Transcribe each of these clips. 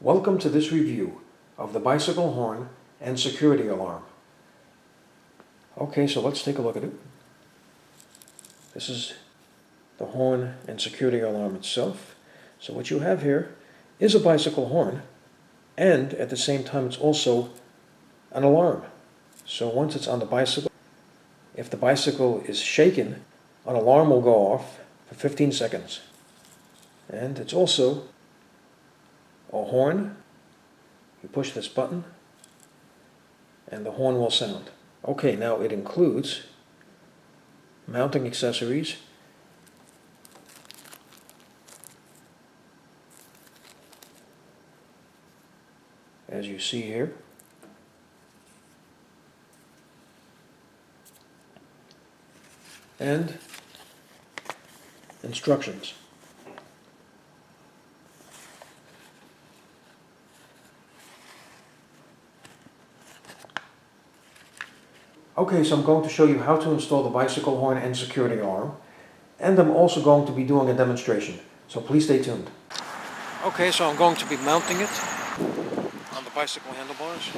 Welcome to this review of the bicycle horn and security alarm. Okay, so let's take a look at it. This is the horn and security alarm itself. So what you have here is a bicycle horn, and at the same time it's also an alarm. So once it's on the bicycle, if the bicycle is shaken, an alarm will go off for 15 seconds. And it's also a horn. You push this button and the horn will sound. Okay, now it includes mounting accessories, as you see here. And instructions. Okay, so I'm going to show you how to install the bicycle horn and security alarm, and I'm also going to be doing a demonstration, so please stay tuned. Okay, so I'm going to be mounting it on the bicycle handlebars.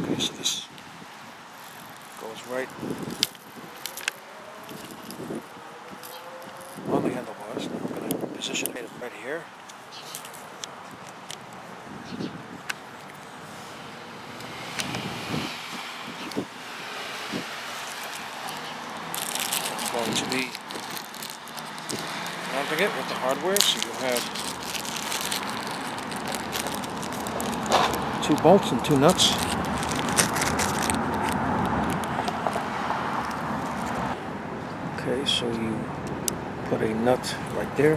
Okay, so this goes right on the handlebars. Now I'm going to position it right here. I'm going to be mounting it with the hardware, so you have 2 bolts and 2 nuts. Okay, so you put a nut right there.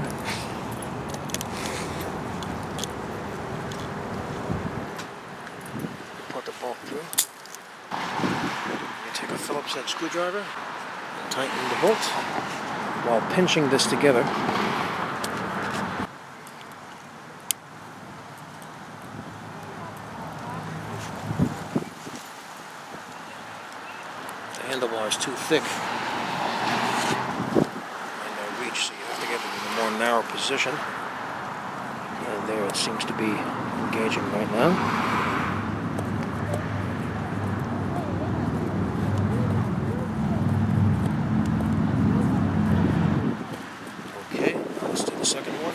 Put the bolt through. You take a Phillips head screwdriver and tighten the bolt while pinching this together. The handlebar is too thick and no reach, so you have to get it in a more narrow position. And there it seems to be engaging right now. Okay, let's do the second one.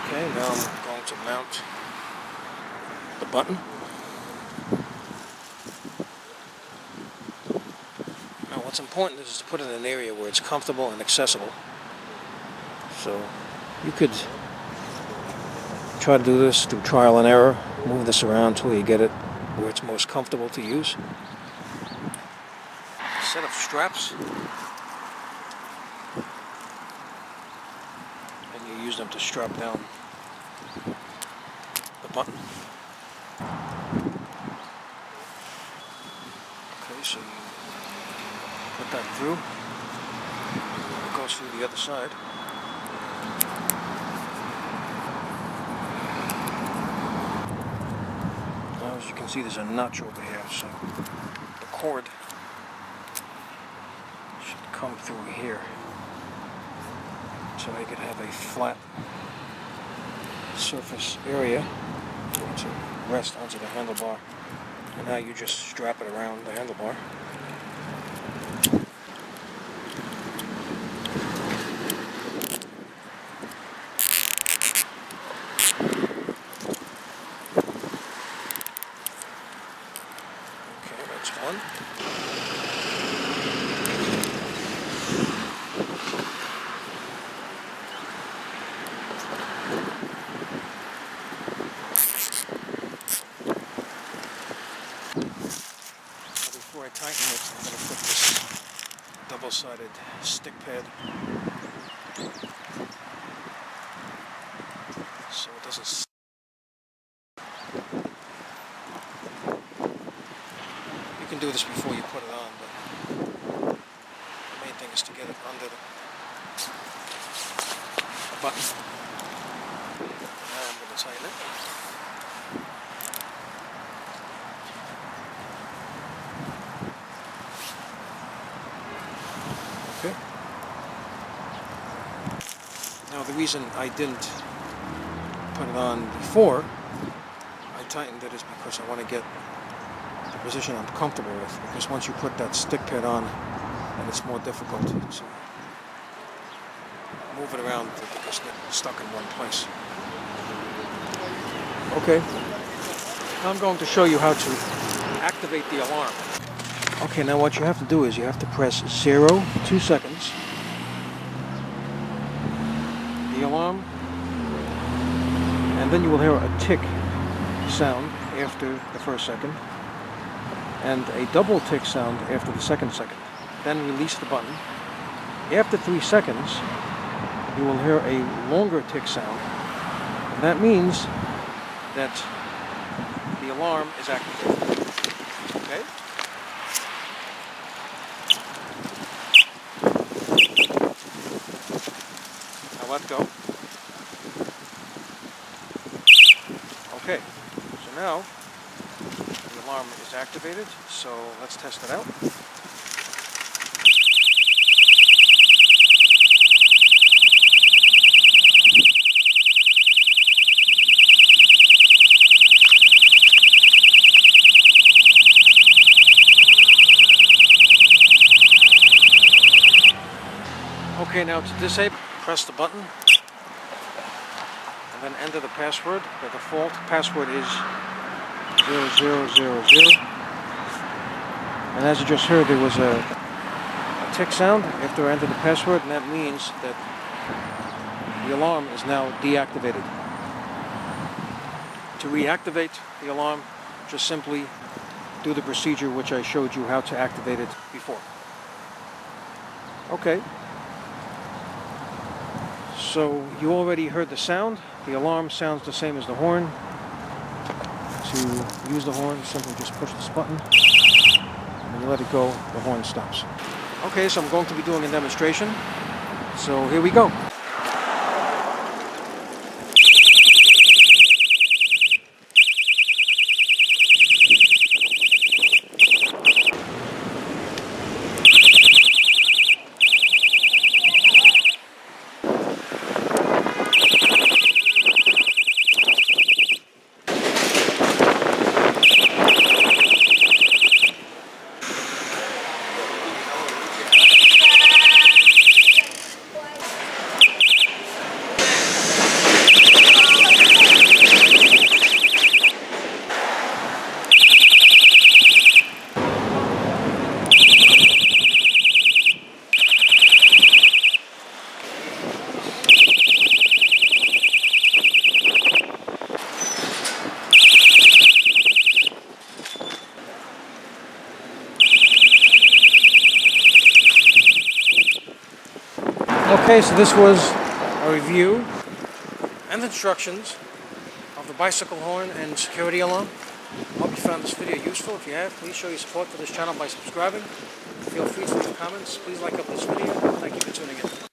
Okay, now I'm going to mount the button. Now what's important is to put it in an area where it's comfortable and accessible. So you could try to do this through trial and error. Move this around until you get it where it's most comfortable to use. A set of straps. And you use them to strap down the button. Okay, so you put that through. It goes through the other side. Now, as you can see, there's a notch over here, so the cord should come through here. So I could have a flat surface area to rest onto the handlebar. And now you just strap it around the handlebar. Okay, that's one. Before I tighten it, I'm going to put this double-sided stick pad so it doesn't can do this before you put it on, but the main thing is to get it under the button. Now I'm going to tighten it. Okay. Now the reason I didn't put it on before I tightened it is because I want to get the position I'm comfortable with, because once you put that stick pad on, then it's more difficult to move it around because it's stuck in one place. Okay, now I'm going to show you how to activate the alarm. Okay, now what you have to do is you have to press 0, 2 seconds, the alarm, and then you will hear a tick sound after the first second, and a double tick sound after the second. Then release the button. After 3 seconds, you will hear a longer tick sound, and that means that the alarm is activated. Okay? Now let go. Okay, so now the alarm is activated, so let's test it out. Okay, now to disable, press the button and then enter the password. The default password is 0000. And as you just heard, there was a tick sound after I entered the password, and that means that the alarm is now deactivated. To reactivate the alarm, just simply do the procedure which I showed you how to activate it before. Okay. So you already heard the sound. The alarm sounds the same as the horn. To use the horn, simply just push this button. When you let it go, the horn stops. Okay, so I'm going to be doing a demonstration. So here we go. Okay, so this was a review and instructions of the bicycle horn and security alarm. I hope you found this video useful. If you have, please show your support for this channel by subscribing. Feel free to leave comments. Please like up this video. Thank you for tuning in.